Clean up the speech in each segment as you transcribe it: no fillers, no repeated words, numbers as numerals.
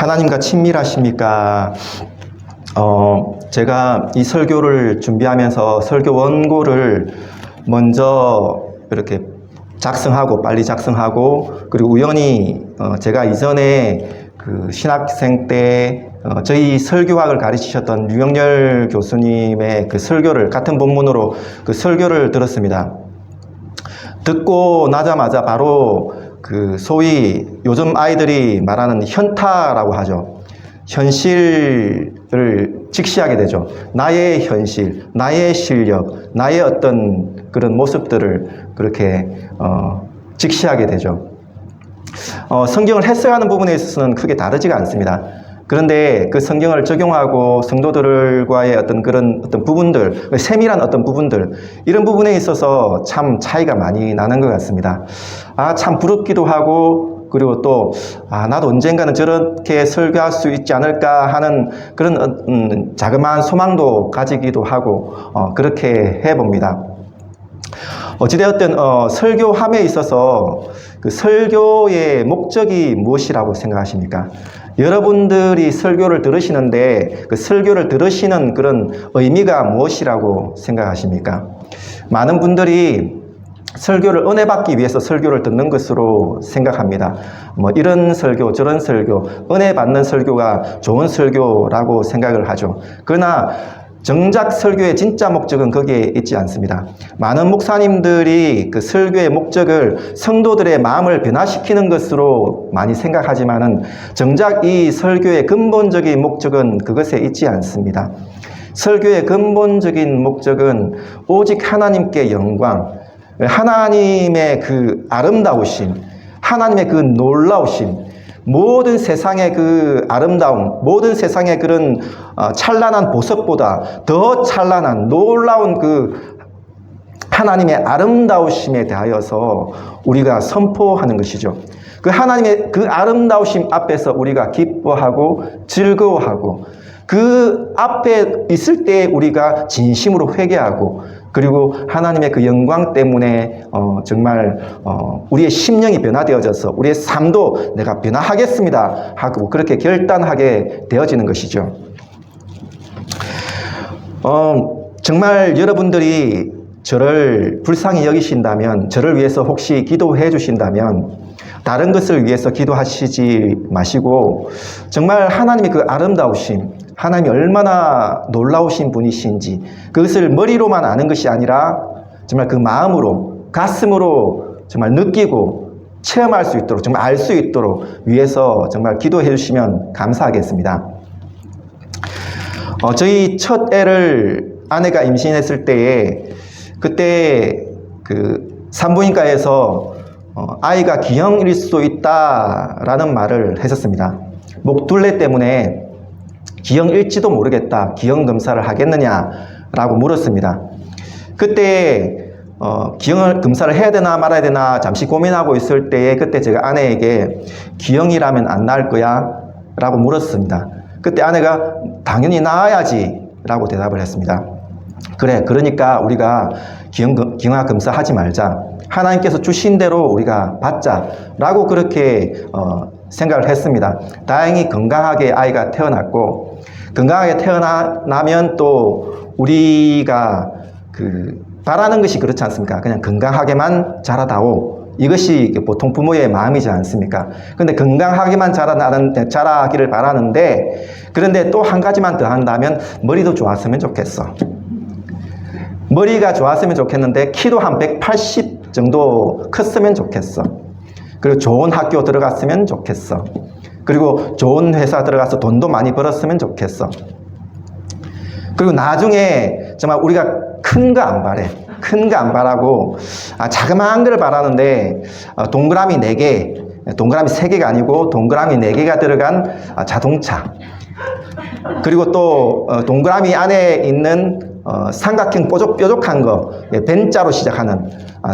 하나님과 친밀하십니까? 제가 이 설교를 준비하면서 설교 원고를 먼저 이렇게 작성하고 빨리 작성하고, 그리고 우연히 제가 이전에 그 신학생 때 저희 설교학을 가르치셨던 류영렬 교수님의 그 설교를 같은 본문으로 그 설교를 들었습니다. 듣고 나자마자 바로 그 소위 요즘 아이들이 말하는 현타라고 하죠. 현실을 직시하게 되죠. 나의 현실, 나의 실력, 나의 어떤 그런 모습들을 그렇게 직시하게 되죠. 성경을 해석하는 부분에 있어서는 크게 다르지가 않습니다. 그런데 그 성경을 적용하고 성도들과의 어떤 그런 어떤 부분들, 세밀한 어떤 부분들, 이런 부분에 있어서 참 차이가 많이 나는 것 같습니다. 참 부럽기도 하고, 그리고 또 나도 언젠가는 저렇게 설교할 수 있지 않을까 하는 그런 자그마한 소망도 가지기도 하고, 그렇게 해봅니다. 어찌되었든 설교함에 있어서 그 설교의 목적이 무엇이라고 생각하십니까? 여러분들이 설교를 들으시는데 그 설교를 들으시는 그런 의미가 무엇이라고 생각하십니까? 많은 분들이 설교를 은혜 받기 위해서 설교를 듣는 것으로 생각합니다. 이런 설교, 저런 설교, 은혜 받는 설교가 좋은 설교라고 생각을 하죠. 그러나 정작 설교의 진짜 목적은 거기에 있지 않습니다. 많은 목사님들이 그 설교의 목적을 성도들의 마음을 변화시키는 것으로 많이 생각하지만은 정작 이 설교의 근본적인 목적은 그것에 있지 않습니다. 설교의 근본적인 목적은 오직 하나님께 영광, 하나님의 그 아름다우심, 하나님의 그 놀라우심, 모든 세상의 그 아름다움, 모든 세상의 그런 찬란한 보석보다 더 찬란한 놀라운 그 하나님의 아름다우심에 대하여서 우리가 선포하는 것이죠. 그 하나님의 그 아름다우심 앞에서 우리가 기뻐하고 즐거워하고, 그 앞에 있을 때 우리가 진심으로 회개하고, 그리고 하나님의 그 영광 때문에 정말 우리의 심령이 변화되어져서 우리의 삶도 내가 변화하겠습니다 하고 그렇게 결단하게 되어지는 것이죠. 정말 여러분들이 저를 불쌍히 여기신다면, 저를 위해서 혹시 기도해 주신다면 다른 것을 위해서 기도하시지 마시고 정말 하나님의 그 아름다우심, 하나님이 얼마나 놀라우신 분이신지 그것을 머리로만 아는 것이 아니라 정말 그 마음으로, 가슴으로 정말 느끼고 체험할 수 있도록, 정말 알 수 있도록 위해서 정말 기도해 주시면 감사하겠습니다. 저희 첫 애를 아내가 임신했을 때에 그때 그 산부인과에서 아이가 기형일 수도 있다라는 말을 했었습니다. 목둘레 때문에 기형일지도 모르겠다, 기형 검사를 하겠느냐라고 물었습니다. 그때 기형을 검사를 해야 되나 말아야 되나 잠시 고민하고 있을 때에 그때 제가 아내에게 기형이라면 안 낳을 거야? 라고 물었습니다. 그때 아내가 당연히 낳아야지 라고 대답을 했습니다. 그래, 그러니까 우리가 기형아 검사 하지 말자, 하나님께서 주신 대로 우리가 받자 라고 그렇게 생각을 했습니다. 다행히 건강하게 아이가 태어났고, 건강하게 태어나면 또 우리가 그 바라는 것이 그렇지 않습니까? 그냥 건강하게만 자라다오, 이것이 보통 부모의 마음이지 않습니까? 근데 건강하게만 자라기를 바라는데, 그런데 또 한 가지만 더 한다면 머리도 좋았으면 좋겠어. 머리가 좋았으면 좋겠는데 키도 한 180 정도 컸으면 좋겠어. 그리고 좋은 학교 들어갔으면 좋겠어. 그리고 좋은 회사 들어가서 돈도 많이 벌었으면 좋겠어. 그리고 나중에 정말 우리가 큰 거 안 바래. 큰 거 안 바라고 자그마한 걸 바라는데 동그라미 4개, 동그라미 3개가 아니고 동그라미 4개가 들어간 자동차. 그리고 또 동그라미 안에 있는 삼각형 뾰족뾰족한 거, 벤자로 시작하는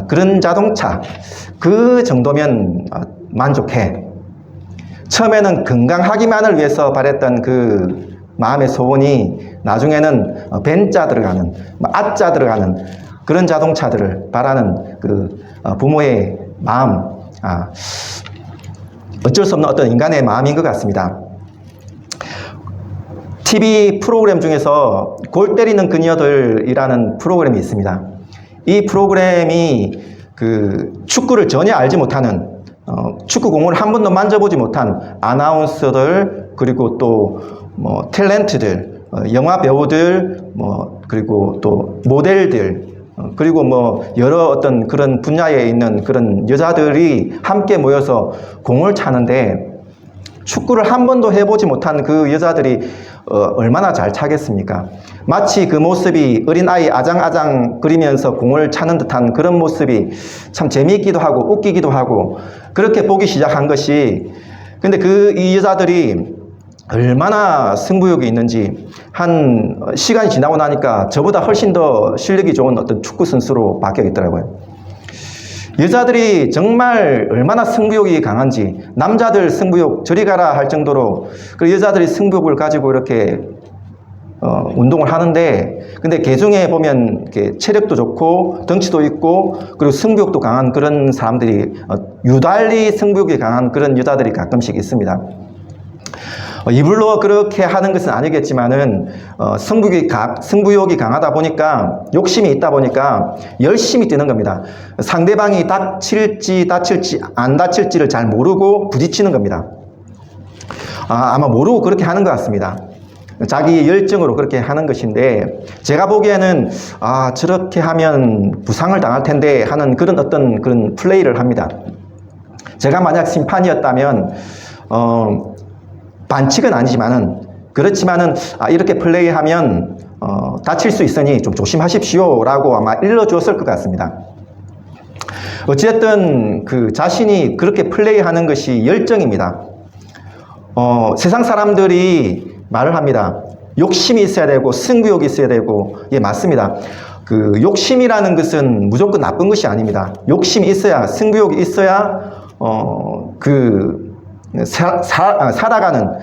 그런 자동차, 그 정도면 만족해. 처음에는 건강하기만을 위해서 바랬던 그 마음의 소원이 나중에는 벤자 들어가는, 아자 들어가는 그런 자동차들을 바라는 그 부모의 마음, 어쩔 수 없는 어떤 인간의 마음인 것 같습니다. TV 프로그램 중에서 골 때리는 그녀들이라는 프로그램이 있습니다. 이 프로그램이 그 축구를 전혀 알지 못하는 축구공을 한 번도 만져보지 못한 아나운서들, 그리고 또 뭐 탤런트들, 영화 배우들, 그리고 또 모델들, 그리고 뭐 여러 어떤 그런 분야에 있는 그런 여자들이 함께 모여서 공을 차는데, 축구를 한 번도 해보지 못한 그 여자들이 얼마나 잘 차겠습니까? 마치 그 모습이 어린아이 아장아장 그리면서 공을 차는 듯한 그런 모습이 참 재미있기도 하고 웃기기도 하고, 그렇게 보기 시작한 것이, 근데 이 여자들이 얼마나 승부욕이 있는지 한 시간이 지나고 나니까 저보다 훨씬 더 실력이 좋은 어떤 축구 선수로 바뀌어 있더라고요. 여자들이 정말 얼마나 승부욕이 강한지, 남자들 승부욕 저리 가라 할 정도로 그 여자들이 승부욕을 가지고 이렇게 운동을 하는데, 근데 개중에 보면 이렇게 체력도 좋고 덩치도 있고 그리고 승부욕도 강한 그런 사람들이, 유달리 승부욕이 강한 그런 여자들이 가끔씩 있습니다. 이불로 그렇게 하는 것은 아니겠지만은 승부욕이 강하다 보니까, 욕심이 있다 보니까 열심히 뛰는 겁니다. 상대방이 다칠지 안 다칠지를 잘 모르고 부딪히는 겁니다. 아마 모르고 그렇게 하는 것 같습니다. 자기 열정으로 그렇게 하는 것인데, 제가 보기에는 저렇게 하면 부상을 당할 텐데 하는 그런 어떤 그런 플레이를 합니다. 제가 만약 심판이었다면 반칙은 아니지만은, 그렇지만은 이렇게 플레이하면 다칠 수 있으니 좀 조심하십시오 라고 아마 일러주었을 것 같습니다. 어쨌든 그 자신이 그렇게 플레이하는 것이 열정입니다. 세상 사람들이 말을 합니다. 욕심이 있어야 되고 승부욕이 있어야 되고, 예, 맞습니다. 그 욕심이라는 것은 무조건 나쁜 것이 아닙니다. 욕심이 있어야, 승부욕이 있어야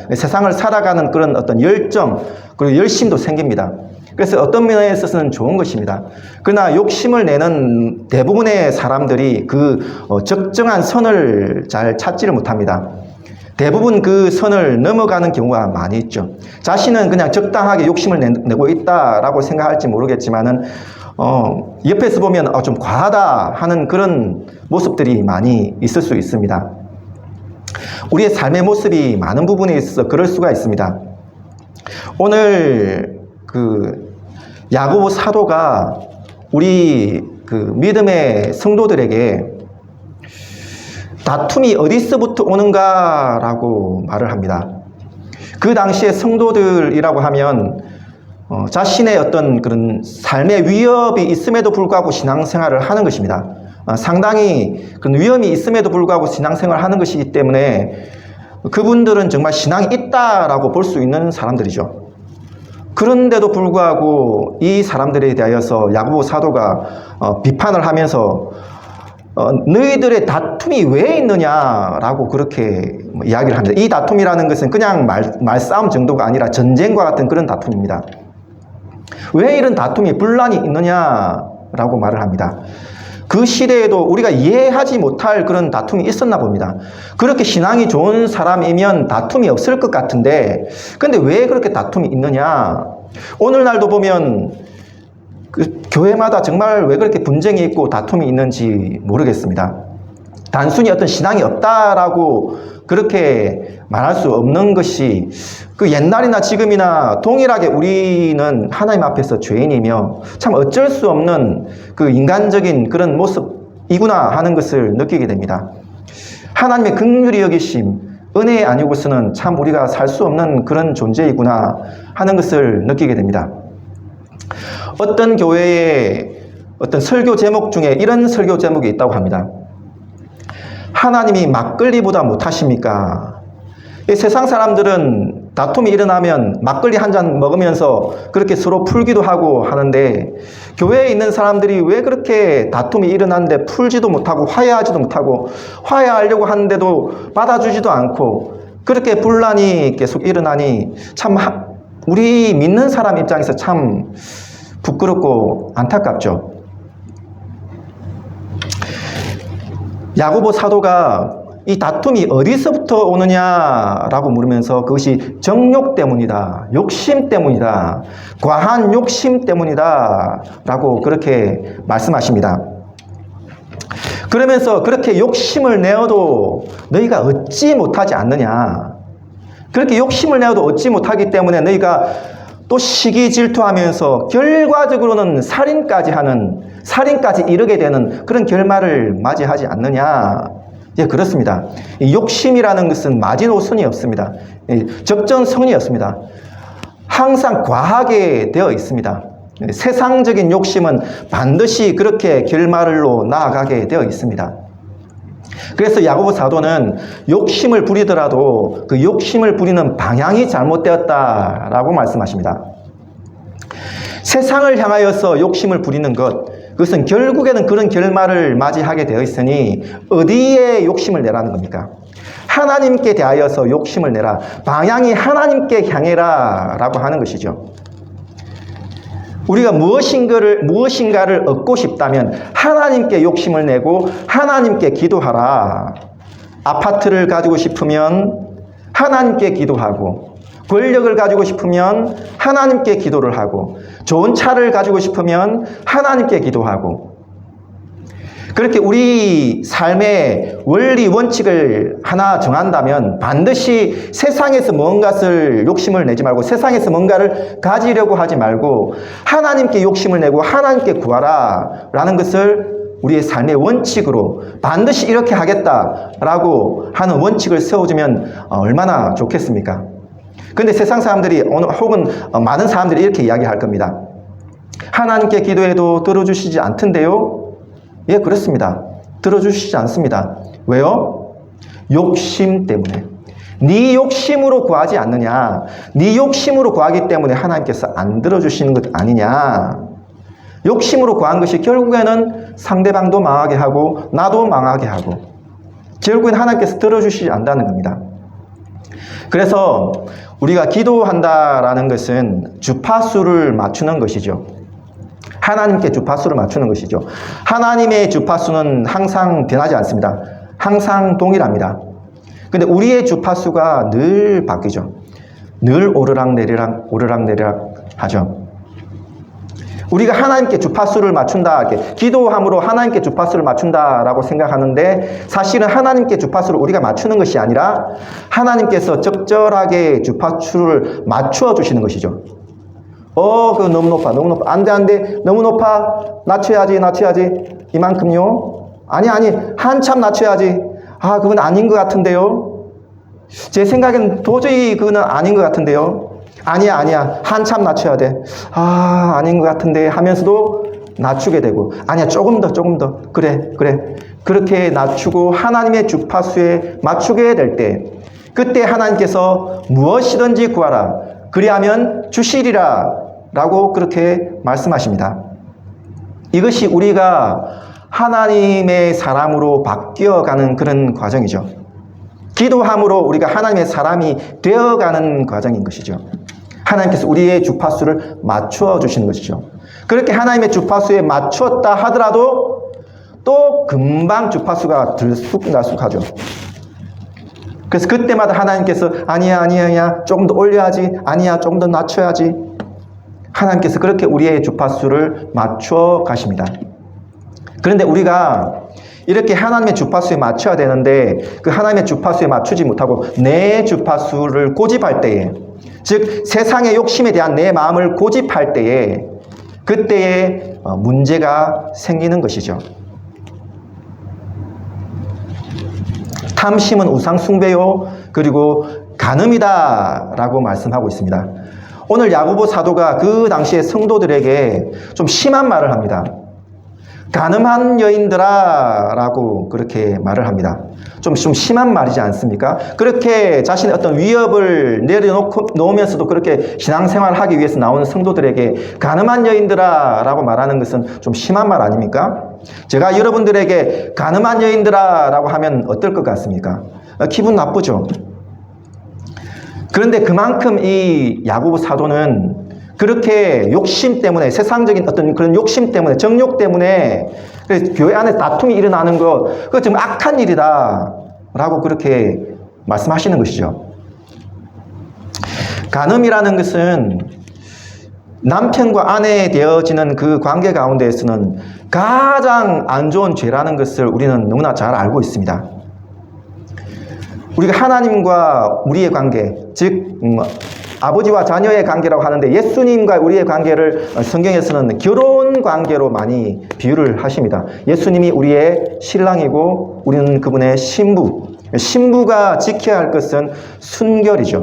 세상을 살아가는 그런 어떤 열정, 그리고 열심도 생깁니다. 그래서 어떤 면에 있어서는 좋은 것입니다. 그러나 욕심을 내는 대부분의 사람들이 그 적정한 선을 잘 찾지를 못합니다. 대부분 그 선을 넘어가는 경우가 많이 있죠. 자신은 그냥 적당하게 욕심을 내고 있다라고 생각할지 모르겠지만은 옆에서 보면 좀 과하다 하는 그런 모습들이 많이 있을 수 있습니다. 우리의 삶의 모습이 많은 부분에 있어서 그럴 수가 있습니다. 오늘 그 야고보 사도가 우리 그 믿음의 성도들에게 다툼이 어디서부터 오는가라고 말을 합니다. 그 당시에 성도들이라고 하면 자신의 어떤 그런 삶의 위협이 있음에도 불구하고 신앙생활을 하는 것입니다. 상당히 그런 위험이 있음에도 불구하고 신앙생활을 하는 것이기 때문에 그분들은 정말 신앙이 있다라고 볼 수 있는 사람들이죠. 그런데도 불구하고 이 사람들에 대하여서 야고보 사도가 비판을 하면서 너희들의 다툼이 왜 있느냐라고 그렇게 이야기를 합니다. 이 다툼이라는 것은 그냥 말싸움 정도가 아니라 전쟁과 같은 그런 다툼입니다. 왜 이런 다툼이 분란이 있느냐라고 말을 합니다. 그 시대에도 우리가 이해하지 못할 그런 다툼이 있었나 봅니다. 그렇게 신앙이 좋은 사람이면 다툼이 없을 것 같은데, 근데 왜 그렇게 다툼이 있느냐? 오늘날도 보면 그 교회마다 정말 왜 그렇게 분쟁이 있고 다툼이 있는지 모르겠습니다. 단순히 어떤 신앙이 없다라고 그렇게 말할 수 없는 것이, 그 옛날이나 지금이나 동일하게 우리는 하나님 앞에서 죄인이며 참 어쩔 수 없는 그 인간적인 그런 모습이구나 하는 것을 느끼게 됩니다. 하나님의 긍휼히 여기심, 은혜 아니고서는 참 우리가 살 수 없는 그런 존재이구나 하는 것을 느끼게 됩니다. 어떤 교회의 어떤 설교 제목 중에 이런 설교 제목이 있다고 합니다. 하나님이 막걸리보다 못하십니까? 이 세상 사람들은 다툼이 일어나면 막걸리 한 잔 먹으면서 그렇게 서로 풀기도 하고 하는데, 교회에 있는 사람들이 왜 그렇게 다툼이 일어나는데 풀지도 못하고 화해하지도 못하고, 화해하려고 하는데도 받아주지도 않고 그렇게 분란이 계속 일어나니 참 우리 믿는 사람 입장에서 참 부끄럽고 안타깝죠. 야고보 사도가 이 다툼이 어디서부터 오느냐라고 물으면서 그것이 정욕 때문이다, 욕심 때문이다, 과한 욕심 때문이다 라고 그렇게 말씀하십니다. 그러면서 그렇게 욕심을 내어도 너희가 얻지 못하지 않느냐, 그렇게 욕심을 내어도 얻지 못하기 때문에 너희가 또 시기 질투하면서 결과적으로는 살인까지 이르게 되는 그런 결말을 맞이하지 않느냐. 예, 그렇습니다. 이 욕심이라는 것은 마지노선이 없습니다. 적정선이 없습니다. 항상 과하게 되어 있습니다. 세상적인 욕심은 반드시 그렇게 결말로 나아가게 되어 있습니다. 그래서 야고보 사도는 욕심을 부리더라도 그 욕심을 부리는 방향이 잘못되었다라고 말씀하십니다. 세상을 향하여서 욕심을 부리는 것, 그것은 결국에는 그런 결말을 맞이하게 되어 있으니 어디에 욕심을 내라는 겁니까? 하나님께 대하여서 욕심을 내라. 방향이 하나님께 향해라 라고 하는 것이죠. 우리가 무엇인가를 얻고 싶다면 하나님께 욕심을 내고 하나님께 기도하라. 아파트를 가지고 싶으면 하나님께 기도하고, 권력을 가지고 싶으면 하나님께 기도를 하고, 좋은 차를 가지고 싶으면 하나님께 기도하고, 그렇게 우리 삶의 원리 원칙을 하나 정한다면 반드시 세상에서 뭔가를 욕심을 내지 말고, 세상에서 뭔가를 가지려고 하지 말고 하나님께 욕심을 내고 하나님께 구하라 라는 것을 우리의 삶의 원칙으로 반드시 이렇게 하겠다라고 하는 원칙을 세워주면 얼마나 좋겠습니까? 그런데 세상 사람들이 혹은 많은 사람들이 이렇게 이야기할 겁니다. 하나님께 기도해도 들어주시지 않던데요? 예, 그렇습니다. 들어주시지 않습니다. 왜요? 욕심 때문에. 네 욕심으로 구하지 않느냐? 네 욕심으로 구하기 때문에 하나님께서 안 들어주시는 것 아니냐? 욕심으로 구한 것이 결국에는 상대방도 망하게 하고 나도 망하게 하고 결국엔 하나님께서 들어주시지 않는다는 겁니다. 그래서 우리가 기도한다라는 것은 주파수를 맞추는 것이죠. 하나님께 주파수를 맞추는 것이죠. 하나님의 주파수는 항상 변하지 않습니다. 항상 동일합니다. 근데 우리의 주파수가 늘 바뀌죠. 늘 오르락내리락 하죠. 우리가 하나님께 주파수를 맞춘다, 이렇게 기도함으로 하나님께 주파수를 맞춘다라고 생각하는데 사실은 하나님께 주파수를 우리가 맞추는 것이 아니라 하나님께서 적절하게 주파수를 맞추어 주시는 것이죠. 그거 너무 높아. 안 돼. 너무 높아. 낮춰야지. 이만큼요? 아니. 한참 낮춰야지. 그건 아닌 것 같은데요? 제 생각엔 도저히 그거는 아닌 것 같은데요? 아니야. 한참 낮춰야 돼. 아닌 것 같은데 하면서도 낮추게 되고, 아니야, 조금 더. 그래. 그렇게 낮추고 하나님의 주파수에 맞추게 될 때, 그때 하나님께서 무엇이든지 구하라. 그리하면 주시리라. 라고 그렇게 말씀하십니다. 이것이 우리가 하나님의 사람으로 바뀌어가는 그런 과정이죠. 기도함으로 우리가 하나님의 사람이 되어가는 과정인 것이죠. 하나님께서 우리의 주파수를 맞추어 주시는 것이죠. 그렇게 하나님의 주파수에 맞추었다 하더라도 또 금방 주파수가 들쑥날쑥하죠. 그래서 그때마다 하나님께서 아니야 조금 더 올려야지, 아니야 조금 더 낮춰야지. 하나님께서 그렇게 우리의 주파수를 맞추어 가십니다. 그런데 우리가 이렇게 하나님의 주파수에 맞춰야 되는데 그 하나님의 주파수에 맞추지 못하고 내 주파수를 고집할 때에, 즉 세상의 욕심에 대한 내 마음을 고집할 때에, 그때에 문제가 생기는 것이죠. 탐심은 우상 숭배요, 그리고 간음이다 라고 말씀하고 있습니다. 오늘 야고보 사도가 그 당시의 성도들에게 좀 심한 말을 합니다. 간음한 여인들아 라고 그렇게 말을 합니다. 좀 심한 말이지 않습니까? 그렇게 자신의 어떤 위협을 내려놓으면서도 그렇게 신앙생활을 하기 위해서 나오는 성도들에게 간음한 여인들아 라고 말하는 것은 좀 심한 말 아닙니까? 제가 여러분들에게 간음한 여인들아 라고 하면 어떨 것 같습니까? 기분 나쁘죠? 그런데 그만큼 이 야고보 사도는 그렇게 욕심 때문에, 세상적인 어떤 그런 욕심 때문에, 정욕 때문에 교회 안에 다툼이 일어나는 것, 그거 좀 악한 일이다. 라고 그렇게 말씀하시는 것이죠. 간음이라는 것은 남편과 아내에 되어지는 그 관계 가운데에서는 가장 안 좋은 죄라는 것을 우리는 너무나 잘 알고 있습니다. 우리가 하나님과 우리의 관계, 즉 아버지와 자녀의 관계라고 하는데 예수님과 우리의 관계를 성경에서는 결혼 관계로 많이 비유를 하십니다. 예수님이 우리의 신랑이고 우리는 그분의 신부. 신부가 지켜야 할 것은 순결이죠.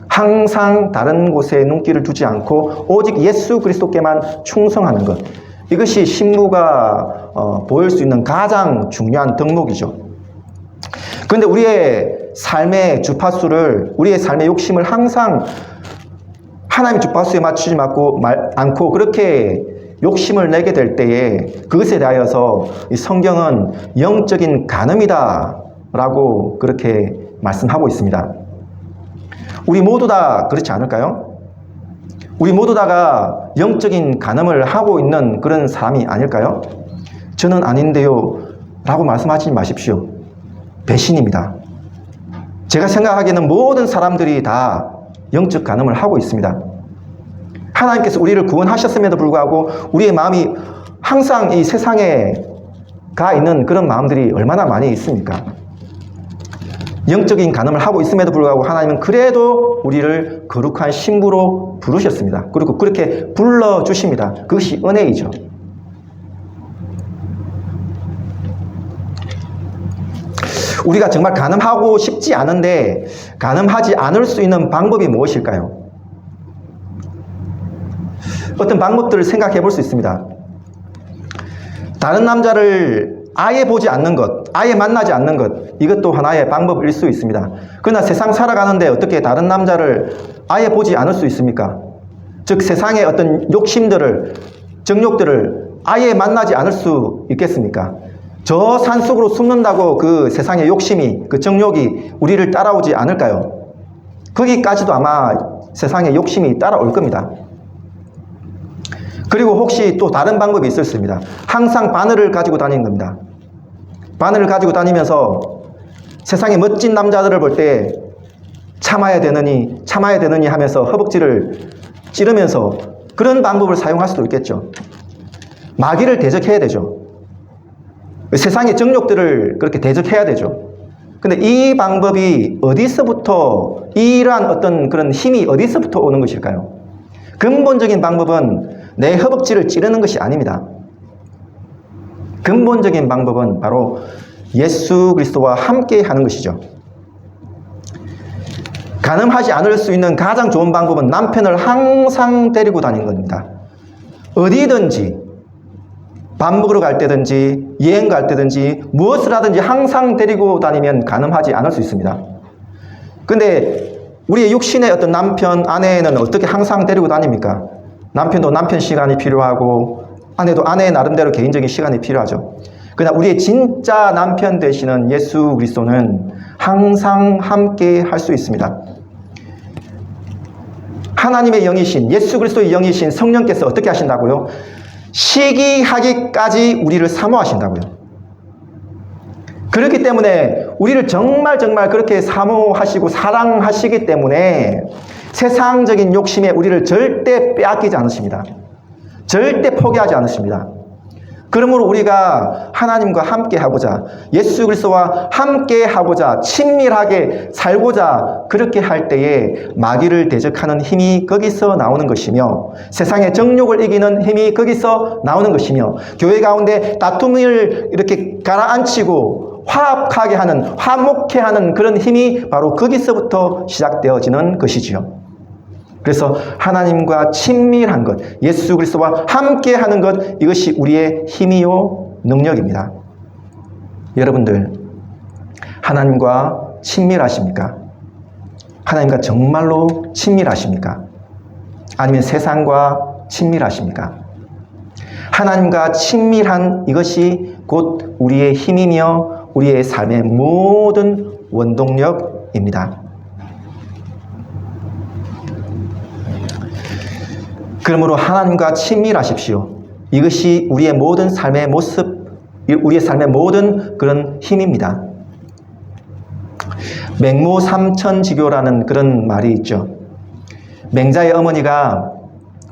항상 다른 곳에 눈길을 두지 않고 오직 예수 그리스도께만 충성하는 것. 이것이 신부가 보일 수 있는 가장 중요한 덕목이죠. 그런데 우리의 삶의 주파수를, 우리의 삶의 욕심을 항상 하나님의 주파수에 맞추지 않고 그렇게 욕심을 내게 될 때에 그것에 대하여서 이 성경은 영적인 간음이다 라고 그렇게 말씀하고 있습니다. 우리 모두 다 그렇지 않을까요? 우리 모두 다가 영적인 간음을 하고 있는 그런 사람이 아닐까요? 저는 아닌데요 라고 말씀하지 마십시오. 배신입니다. 제가 생각하기에는 모든 사람들이 다 영적 간음을 하고 있습니다. 하나님께서 우리를 구원하셨음에도 불구하고 우리의 마음이 항상 이 세상에 가 있는 그런 마음들이 얼마나 많이 있습니까? 영적인 간음을 하고 있음에도 불구하고 하나님은 그래도 우리를 거룩한 신부로 부르셨습니다. 그리고 그렇게 불러주십니다. 그것이 은혜이죠. 우리가 정말 간음하고 싶지 않은데 간음하지 않을 수 있는 방법이 무엇일까요? 어떤 방법들을 생각해 볼 수 있습니다. 다른 남자를 아예 보지 않는 것, 아예 만나지 않는 것, 이것도 하나의 방법일 수 있습니다. 그러나 세상 살아가는데 어떻게 다른 남자를 아예 보지 않을 수 있습니까? 즉 세상의 어떤 욕심들을, 정욕들을 아예 만나지 않을 수 있겠습니까? 저 산속으로 숨는다고 그 세상의 욕심이, 그 정욕이 우리를 따라오지 않을까요? 거기까지도 아마 세상의 욕심이 따라올 겁니다. 그리고 혹시 또 다른 방법이 있을 수 있습니다. 항상 바늘을 가지고 다니는 겁니다. 바늘을 가지고 다니면서 세상의 멋진 남자들을 볼 때 참아야 되느니 하면서 허벅지를 찌르면서 그런 방법을 사용할 수도 있겠죠. 마귀를 대적해야 되죠. 세상의 정욕들을 그렇게 대적해야 되죠. 근데 이 방법이 어디서부터, 이러한 어떤 그런 힘이 어디서부터 오는 것일까요? 근본적인 방법은 내 허벅지를 찌르는 것이 아닙니다. 근본적인 방법은 바로 예수 그리스도와 함께 하는 것이죠. 간음하지 않을 수 있는 가장 좋은 방법은 남편을 항상 데리고 다니는 겁니다. 어디든지, 밥 먹으러 갈 때든지, 여행 갈 때든지, 무엇을 하든지 항상 데리고 다니면 간음하지 않을 수 있습니다. 근데 우리의 육신의 어떤 남편, 아내는 어떻게 항상 데리고 다닙니까? 남편도 남편 시간이 필요하고 아내도 아내의 나름대로 개인적인 시간이 필요하죠. 그러나 우리의 진짜 남편 되시는 예수 그리스도는 항상 함께 할 수 있습니다. 하나님의 영이신, 예수 그리스도의 영이신 성령께서 어떻게 하신다고요? 시기하기까지 우리를 사모하신다고요. 그렇기 때문에 우리를 정말 그렇게 사모하시고 사랑하시기 때문에 세상적인 욕심에 우리를 절대 빼앗기지 않으십니다. 절대 포기하지 않으십니다. 그러므로 우리가 하나님과 함께 하고자, 예수 그리스도와 함께 하고자, 친밀하게 살고자 그렇게 할 때에 마귀를 대적하는 힘이 거기서 나오는 것이며, 세상의 정욕을 이기는 힘이 거기서 나오는 것이며, 교회 가운데 다툼을 이렇게 가라앉히고 화합하게 하는, 화목해 하는 그런 힘이 바로 거기서부터 시작되어지는 것이지요. 그래서 하나님과 친밀한 것, 예수 그리스도와 함께 하는 것, 이것이 우리의 힘이요 능력입니다. 여러분들, 하나님과 친밀하십니까? 하나님과 정말로 친밀하십니까? 아니면 세상과 친밀하십니까? 하나님과 친밀한 이것이 곧 우리의 힘이며 우리의 삶의 모든 원동력입니다. 그러므로 하나님과 친밀하십시오. 이것이 우리의 모든 삶의 모습, 우리의 삶의 모든 그런 힘입니다. 맹모 삼천지교라는 그런 말이 있죠. 맹자의 어머니가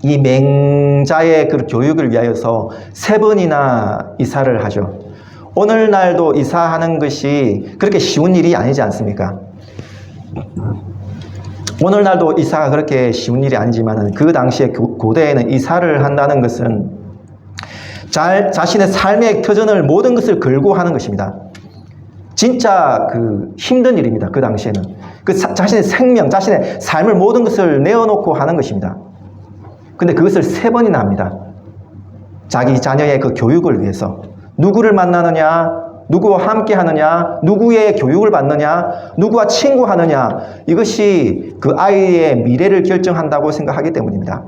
이 맹자의 그 교육을 위하여서 3번이나 이사를 하죠. 오늘날도 이사하는 것이 그렇게 쉬운 일이 아니지 않습니까? 오늘날도 이사가 그렇게 쉬운 일이 아니지만 그 당시에 고대에는 이사를 한다는 것은 자신의 삶의 터전을 모든 것을 걸고 하는 것입니다. 진짜 힘든 일입니다. 그 당시에는. 자신의 생명, 자신의 삶을 모든 것을 내어놓고 하는 것입니다. 근데 그것을 3번이나 합니다. 자기 자녀의 그 교육을 위해서. 누구를 만나느냐, 누구와 함께 하느냐, 누구의 교육을 받느냐, 누구와 친구하느냐, 이것이 그 아이의 미래를 결정한다고 생각하기 때문입니다.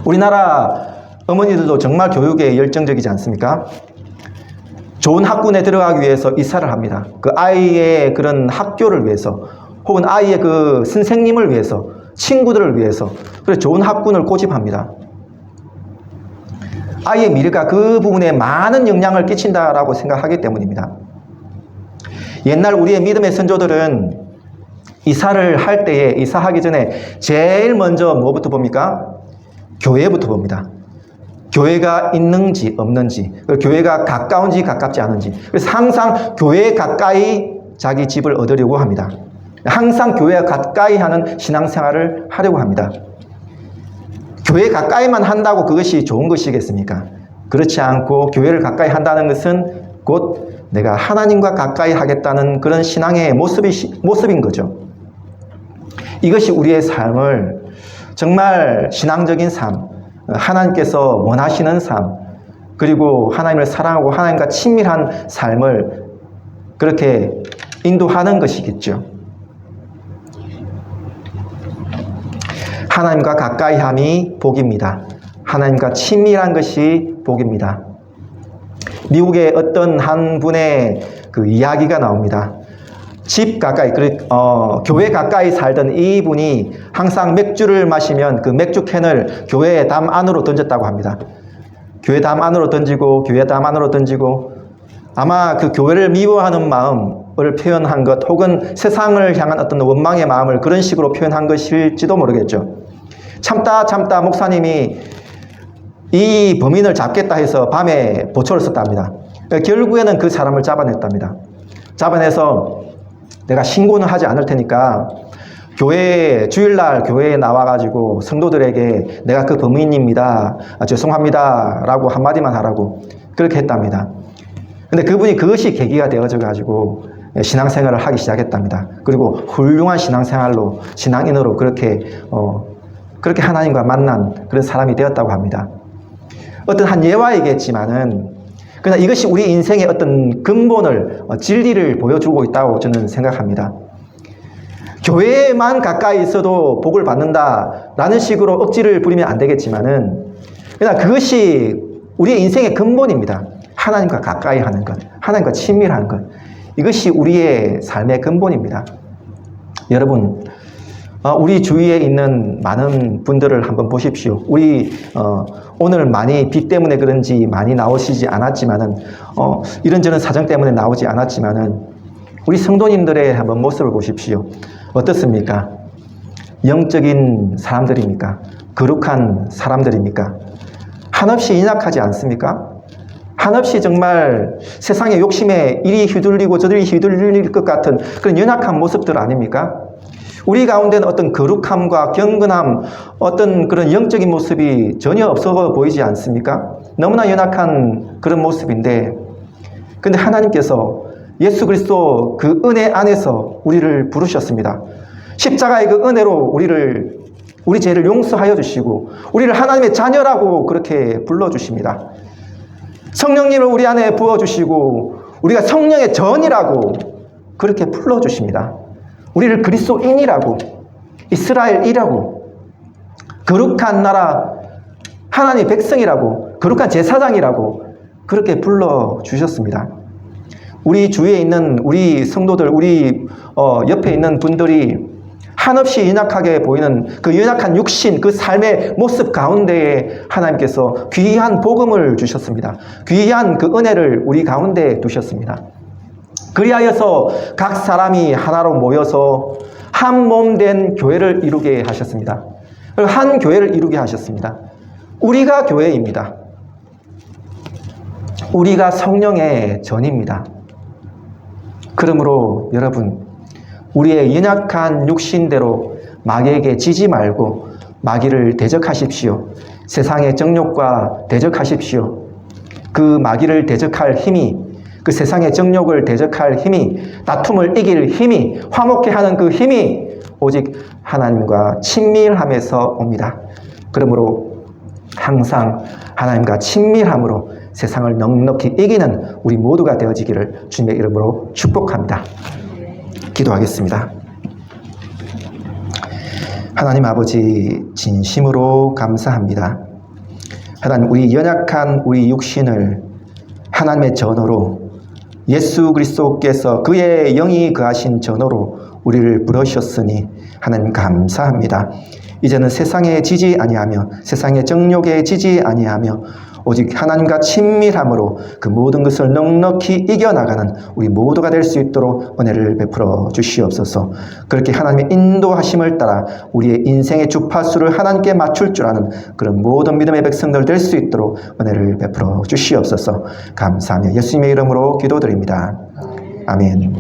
우리나라 어머니들도 정말 교육에 열정적이지 않습니까? 좋은 학군에 들어가기 위해서 이사를 합니다. 그 아이의 그런 학교를 위해서, 혹은 아이의 그 선생님을 위해서, 친구들을 위해서, 그래서 좋은 학군을 고집합니다. 아이의 미래가 그 부분에 많은 영향을 끼친다라고 생각하기 때문입니다. 옛날 우리의 믿음의 선조들은 이사를 할 때에, 이사하기 전에 제일 먼저 뭐부터 봅니까? 교회부터 봅니다. 교회가 있는지 없는지, 교회가 가까운지 가깝지 않은지. 그래서 항상 교회에 가까이 자기 집을 얻으려고 합니다. 항상 교회에 가까이 하는 신앙생활을 하려고 합니다. 교회 가까이만 한다고 그것이 좋은 것이겠습니까? 그렇지 않고 교회를 가까이 한다는 것은 곧 내가 하나님과 가까이 하겠다는 그런 신앙의 모습인 거죠. 이것이 우리의 삶을 정말 신앙적인 삶, 하나님께서 원하시는 삶, 그리고 하나님을 사랑하고 하나님과 친밀한 삶을 그렇게 인도하는 것이겠죠. 하나님과 가까이함이 복입니다. 하나님과 친밀한 것이 복입니다. 미국의 어떤 한 분의 그 이야기가 나옵니다. 집 가까이, 교회 가까이 살던 이분이 항상 맥주를 마시면 그 맥주캔을 교회 담 안으로 던졌다고 합니다. 교회 담 안으로 던지고, 교회 담 안으로 던지고, 아마 그 교회를 미워하는 마음을 표현한 것, 혹은 세상을 향한 어떤 원망의 마음을 그런 식으로 표현한 것일지도 모르겠죠. 참다 목사님이 이 범인을 잡겠다 해서 밤에 보초를 썼답니다. 결국에는 그 사람을 잡아냈답니다. 잡아내서 내가 신고는 하지 않을 테니까 주일날 교회에 나와가지고 성도들에게 내가 그 범인입니다, 죄송합니다 라고 한마디만 하라고 그렇게 했답니다. 근데 그분이 그것이 계기가 되어져가지고 신앙생활을 하기 시작했답니다. 그리고 훌륭한 신앙생활로, 신앙인으로 그렇게 하나님과 만난 그런 사람이 되었다고 합니다. 어떤 한 예화이겠지만은 그러나 이것이 우리 인생의 어떤 근본을, 진리를 보여주고 있다고 저는 생각합니다. 교회에만 가까이 있어도 복을 받는다라는 식으로 억지를 부리면 안 되겠지만은 그러나 그것이 우리의 인생의 근본입니다. 하나님과 가까이 하는 것, 하나님과 친밀한 것, 이것이 우리의 삶의 근본입니다. 여러분, 우리 주위에 있는 많은 분들을 한번 보십시오. 오늘 많이 비 때문에 그런지 많이 나오시지 않았지만은, 이런저런 사정 때문에 나오지 않았지만은, 우리 성도님들의 한번 모습을 보십시오. 어떻습니까? 영적인 사람들입니까? 거룩한 사람들입니까? 한없이 연약하지 않습니까? 한없이 정말 세상의 욕심에 이리 휘둘리고 저리 휘둘릴 것 같은 그런 연약한 모습들 아닙니까? 우리 가운데는 어떤 거룩함과 경건함, 어떤 그런 영적인 모습이 전혀 없어 보이지 않습니까? 너무나 연약한 그런 모습인데, 근데 하나님께서 예수 그리스도 그 은혜 안에서 우리를 부르셨습니다. 십자가의 그 은혜로 우리 죄를 용서하여 주시고, 우리를 하나님의 자녀라고 그렇게 불러주십니다. 성령님을 우리 안에 부어주시고, 우리가 성령의 전이라고 그렇게 불러주십니다. 우리를 그리스도인이라고, 이스라엘이라고, 거룩한 나라, 하나님의 백성이라고, 거룩한 제사장이라고 그렇게 불러주셨습니다. 우리 주위에 있는 우리 성도들, 우리 옆에 있는 분들이 한없이 연약하게 보이는 그 연약한 육신, 그 삶의 모습 가운데에 하나님께서 귀한 복음을 주셨습니다. 귀한 그 은혜를 우리 가운데 두셨습니다. 그리하여서 각 사람이 하나로 모여서 한 몸 된 교회를 이루게 하셨습니다. 한 교회를 이루게 하셨습니다. 우리가 교회입니다. 우리가 성령의 전입니다. 그러므로 여러분, 우리의 연약한 육신대로 마귀에게 지지 말고 마귀를 대적하십시오. 세상의 정욕과 대적하십시오. 그 마귀를 대적할 힘이, 그 세상의 정욕을 대적할 힘이, 다툼을 이길 힘이, 화목케 하는 그 힘이 오직 하나님과 친밀함에서 옵니다. 그러므로 항상 하나님과 친밀함으로 세상을 넉넉히 이기는 우리 모두가 되어지기를 주님의 이름으로 축복합니다. 기도하겠습니다. 하나님 아버지, 진심으로 감사합니다. 하나님, 우리 연약한 우리 육신을 하나님의 전으로, 예수 그리스도께서 그의 영이 거하신 전으로 우리를 부르셨으니 하나님 감사합니다. 이제는 세상에 지지 아니하며 세상의 정욕에 지지 아니하며 오직 하나님과 친밀함으로 그 모든 것을 넉넉히 이겨나가는 우리 모두가 될 수 있도록 은혜를 베풀어 주시옵소서. 그렇게 하나님의 인도하심을 따라 우리의 인생의 주파수를 하나님께 맞출 줄 아는 그런 모든 믿음의 백성들 될 수 있도록 은혜를 베풀어 주시옵소서. 감사하며 예수님의 이름으로 기도드립니다. 아멘.